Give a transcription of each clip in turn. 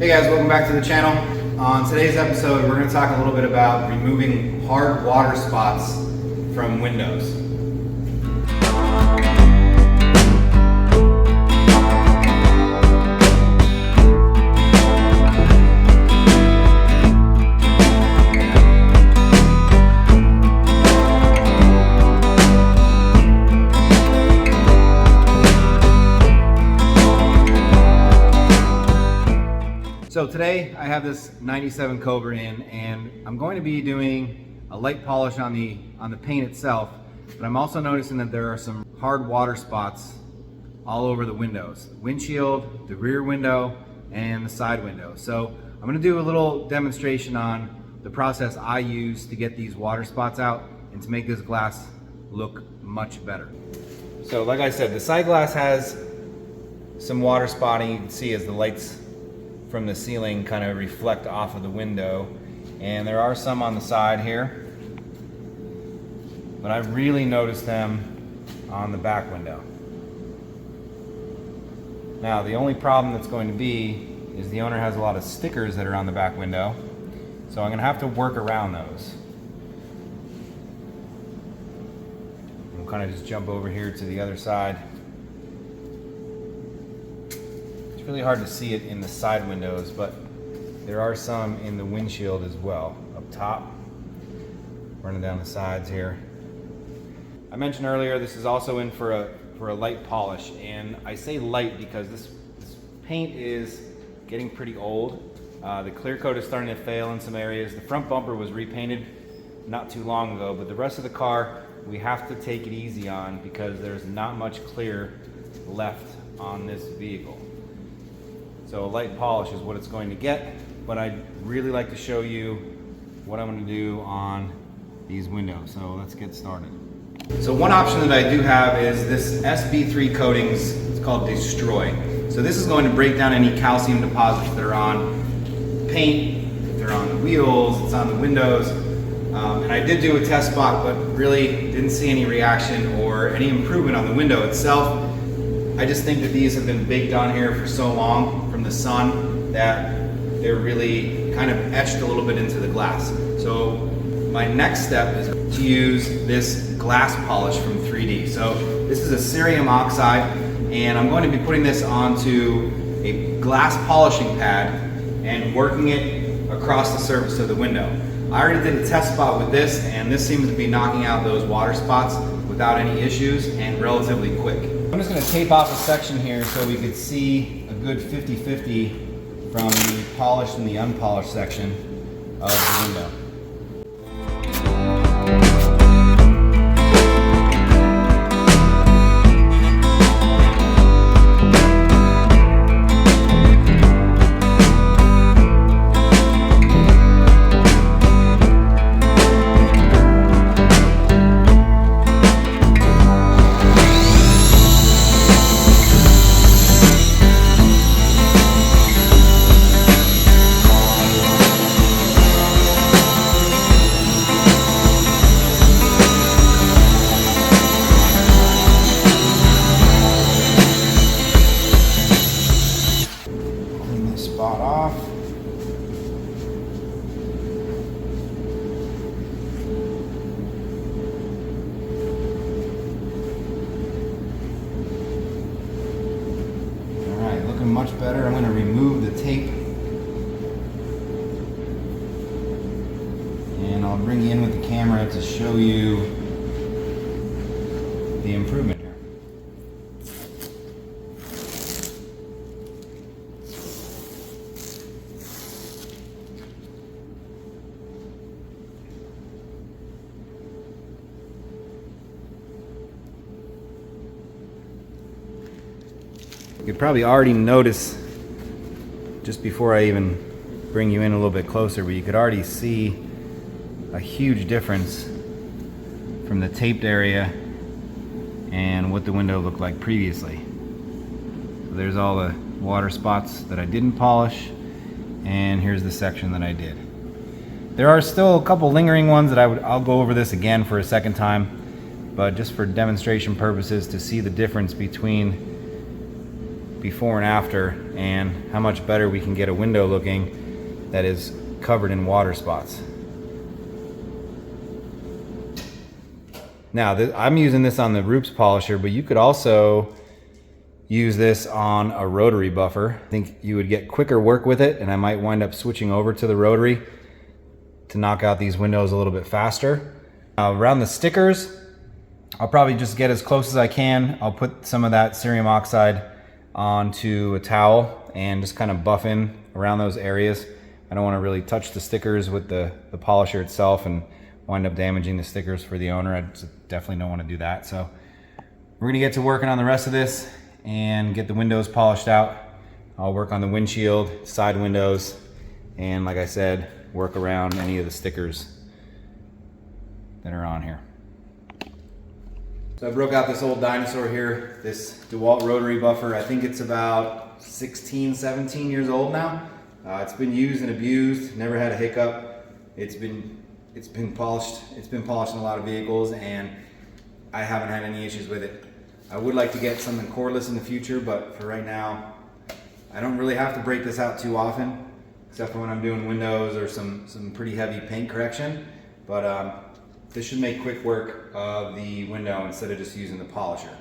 Hey guys, welcome back to the channel. On today's episode, we're going to talk a little bit about removing hard water spots from windows. So today I have this 97 Cobra in, and I'm going to be doing a light polish on the paint itself, but I'm also noticing that there are some hard water spots all over the windows, the windshield, the rear window, and the side window. So I'm going to do a little demonstration on the process I use to get these water spots out and to make this glass look much better. So like I said, the side glass has some water spotting. You can see as the lights from the ceiling kind of reflect off of the window, and there are some on the side here, but I've really noticed them on the back window. Now the only problem that's going to be is the owner has a lot of stickers that are on the back window, so I'm going to have to work around those. I'll kind of just jump over here to the other side. It's really hard to see it in the side windows, but there are some in the windshield as well, up top, running down the sides here. I mentioned earlier this is also in for a light polish, and I say light because this paint is getting pretty old. The clear coat is starting to fail in some areas. The front bumper was repainted not too long ago, but the rest of the car we have to take it easy on because there's not much clear left on this vehicle. So a light polish is what it's going to get, but I'd really like to show you what I'm going to do on these windows. So let's get started. So one option that I do have is this SB3 coatings. It's called Destroy. So this is going to break down any calcium deposits that are on paint, if they're on the wheels, it's on the windows. And I did do a test spot, but really didn't see any reaction or any improvement on the window itself. I just think that these have been baked on here for so long from the sun that they're really kind of etched a little bit into the glass. So my next step is to use this glass polish from 3D. So this is a cerium oxide, and I'm going to be putting this onto a glass polishing pad and working it across the surface of the window. I already did a test spot with this, and this seems to be knocking out those water spots without any issues and relatively quick. I'm just going to tape off a section here so we could see a good 50-50 from the polished and the unpolished section of the window. Much better. I'm going to remove the tape and I'll bring you in with the camera to show you the improvement here. You could probably already notice just before I even bring you in a little bit closer, but you could already see a huge difference from the taped area and what the window looked like previously. So there's all the water spots that I didn't polish, and here's the section that I did. There are still a couple lingering ones that I'll go over this again for a second time, but just for demonstration purposes to see the difference between before and after, and how much better we can get a window looking that is covered in water spots. Now, I'm using this on the Roops polisher, but you could also use this on a rotary buffer. I think you would get quicker work with it, and I might wind up switching over to the rotary to knock out these windows a little bit faster. Around the stickers, I'll probably just get as close as I can. I'll put some of that cerium oxide onto a towel and just kind of buff in around those areas. I don't want to really touch the stickers with the polisher itself and wind up damaging the stickers for the owner. I definitely don't want to do that. So we're going to get to working on the rest of this and get the windows polished out. I'll work on the windshield, side windows, and like I said, work around any of the stickers that are on here. So I broke out this old dinosaur here, this DeWalt rotary buffer. I think it's about 16, 17 years old now. It's been used and abused, never had a hiccup. It's been polished. It's been polished in a lot of vehicles, and I haven't had any issues with it. I would like to get something cordless in the future, but for right now, I don't really have to break this out too often, except for when I'm doing windows or some pretty heavy paint correction. But this should make quick work of the window instead of just using the polisher.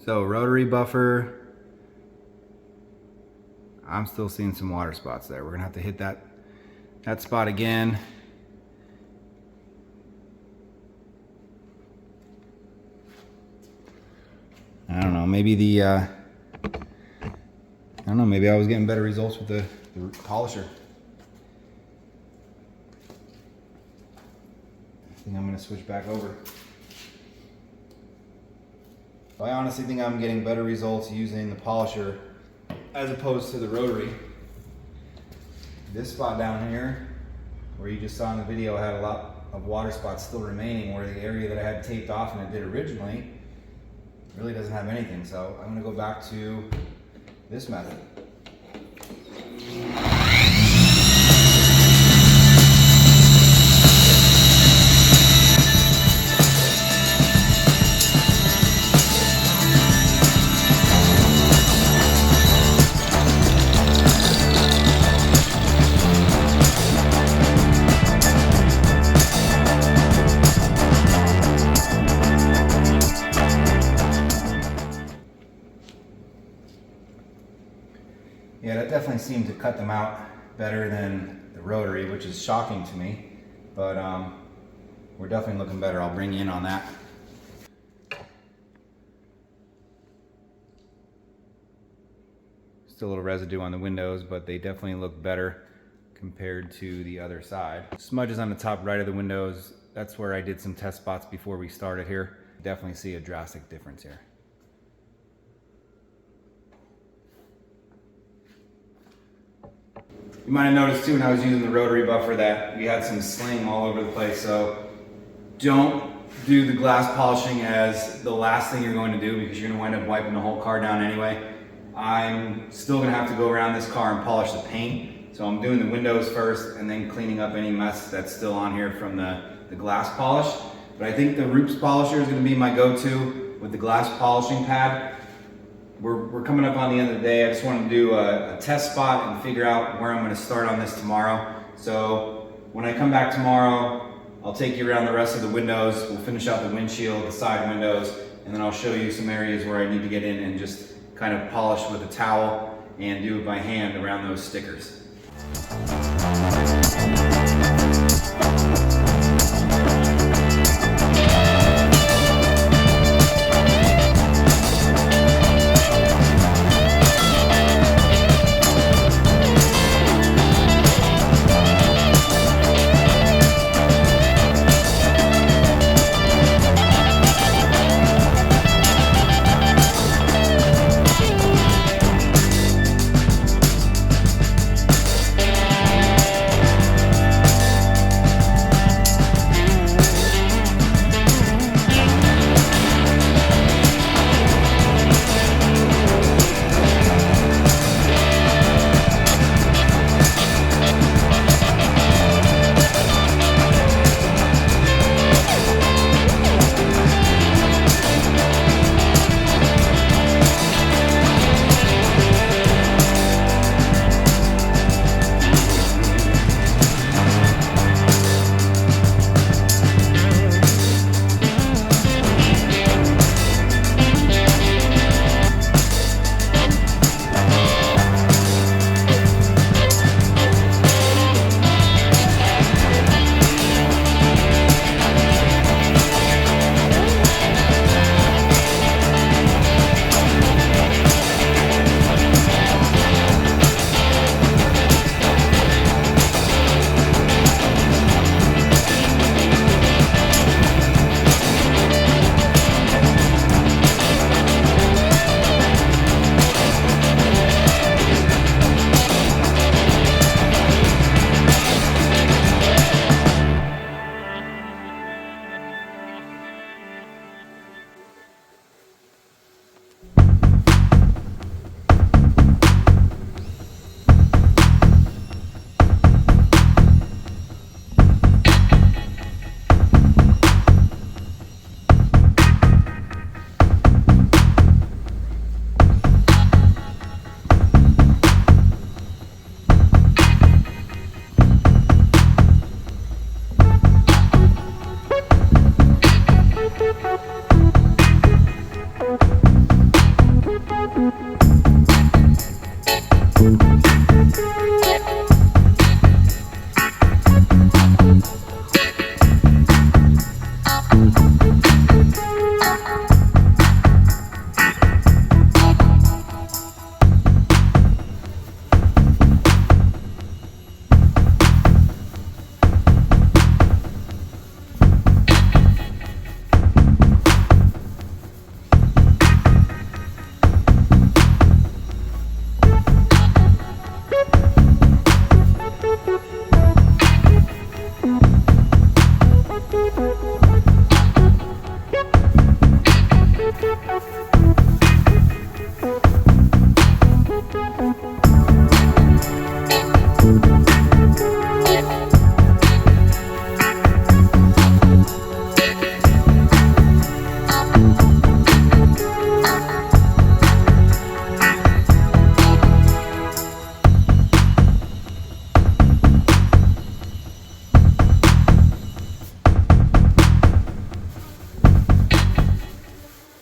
So rotary buffer, I'm still seeing some water spots there. We're gonna have to hit that spot again. I don't know, maybe maybe I was getting better results with the polisher. I think I'm gonna switch back over. I honestly think I'm getting better results using the polisher as opposed to the rotary. This spot down here, where you just saw in the video, had a lot of water spots still remaining, where the area that I had taped off and it did originally really doesn't have anything. So I'm going to go back to this method. Yeah, that definitely seemed to cut them out better than the rotary, which is shocking to me, but we're definitely looking better. I'll bring you in on that. Still a little residue on the windows, but they definitely look better compared to the other side. Smudges on the top right of the windows, that's where I did some test spots before we started here. Definitely see a drastic difference here. You might have noticed too when I was using the rotary buffer that we had some sling all over the place, so don't do the glass polishing as the last thing you're going to do, because you're going to wind up wiping the whole car down anyway. I'm still going to have to go around this car and polish the paint, so I'm doing the windows first and then cleaning up any mess that's still on here from the glass polish. But I think the Roops polisher is going to be my go-to with the glass polishing pad. We're coming up on the end of the day. I just want to do a test spot and figure out where I'm going to start on this tomorrow. So when I come back tomorrow, I'll take you around the rest of the windows. We'll finish out the windshield, the side windows, and then I'll show you some areas where I need to get in and just kind of polish with a towel and do it by hand around those stickers.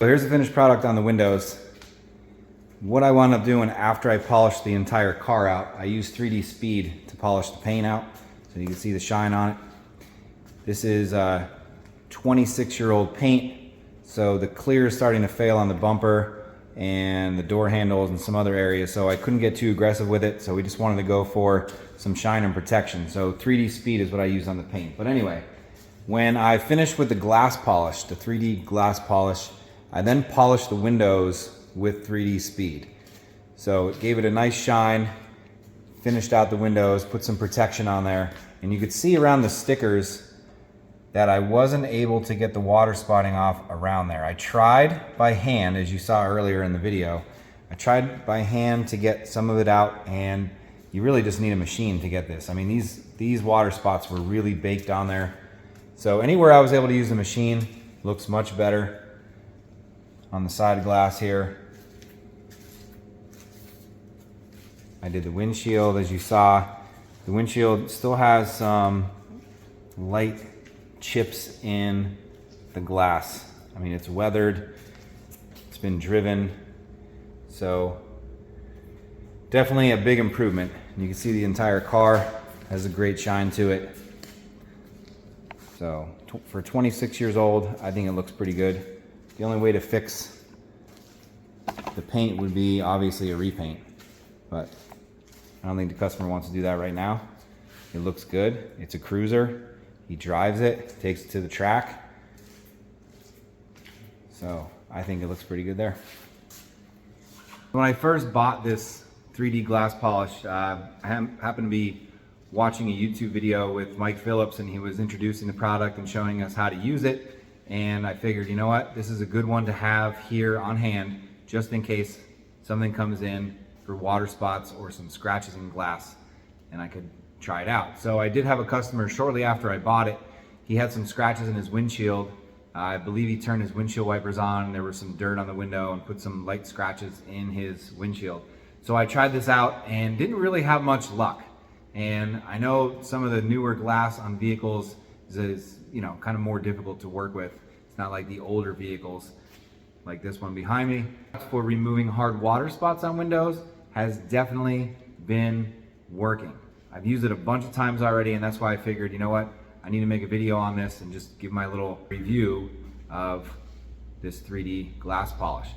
So here's the finished product on the windows. What I wound up doing after I polished the entire car out, I used 3D Speed to polish the paint out so you can see the shine on it. This is 26-year-old paint, so the clear is starting to fail on the bumper and the door handles and some other areas, so I couldn't get too aggressive with it, so we just wanted to go for some shine and protection. So 3D Speed is what I use on the paint. But anyway, when I finished with the glass polish, the 3D glass polish, I then polished the windows with 3D Speed. So it gave it a nice shine, finished out the windows, put some protection on there, and you could see around the stickers that I wasn't able to get the water spotting off around there. I tried by hand, as you saw earlier in the video, I tried by hand to get some of it out, and you really just need a machine to get this. I mean, these water spots were really baked on there. So anywhere I was able to use the machine, looks much better. On the side glass here, I did the windshield. As you saw, the windshield still has some light chips in the glass. I mean, it's weathered, it's been driven, so definitely a big improvement. You can see the entire car has a great shine to it. So for 26 years old, I think it looks pretty good. The only way to fix the paint would be obviously a repaint, but I don't think the customer wants to do that right now. It looks good. It's a cruiser. He drives it, takes it to the track. So I think it looks pretty good there. When I first bought this 3D glass polish, I happened to be watching a YouTube video with Mike Phillips, and he was introducing the product and showing us how to use it. And I figured, you know what, this is a good one to have here on hand just in case something comes in for water spots or some scratches in glass, and I could try it out. So I did have a customer shortly after I bought it. He had some scratches in his windshield. I believe he turned his windshield wipers on, there was some dirt on the window, and put some light scratches in his windshield. So I tried this out and didn't really have much luck. And I know some of the newer glass on vehicles is kind of more difficult to work with. It's not like the older vehicles like this one behind me. For removing hard water spots on windows has definitely been working. I've used it a bunch of times already, and that's why I figured, you know what, I need to make a video on this and just give my little review of this 3D glass polish.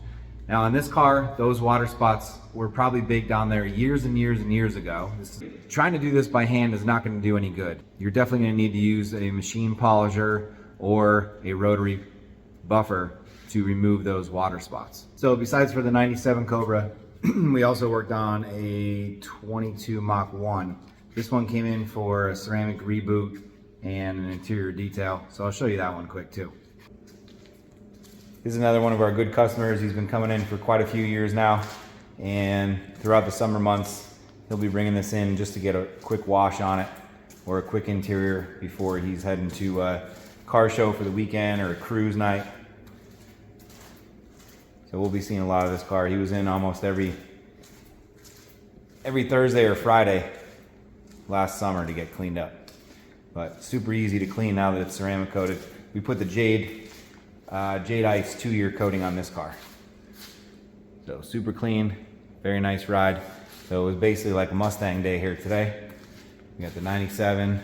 Now on this car, those water spots were probably baked on there years and years and years ago. Trying to do this by hand is not going to do any good. You're definitely going to need to use a machine polisher or a rotary buffer to remove those water spots. So besides for the 97 Cobra, we also worked on a 22 Mach 1. This one came in for a ceramic reboot and an interior detail. So I'll show you that one quick too. This is another one of our good customers. He's been coming in for quite a few years now, and throughout the summer months, he'll be bringing this in just to get a quick wash on it or a quick interior before he's heading to a car show for the weekend or a cruise night. So we'll be seeing a lot of this car. He was in almost every Thursday or Friday last summer to get cleaned up. But super easy to clean now that it's ceramic coated. We put the Jade Ice 2-year coating on this car. So super clean, very nice ride. So it was basically like a Mustang day here today. We got the 97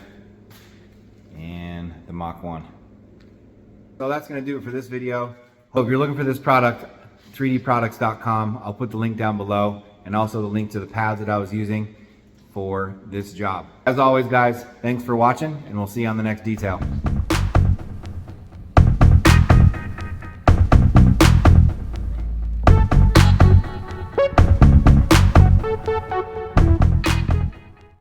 and the Mach 1. So that's gonna do it for this video. If you're looking for this product, 3dproducts.com. I'll put the link down below and also the link to the pads that I was using for this job. As always, guys, thanks for watching and we'll see you on the next detail.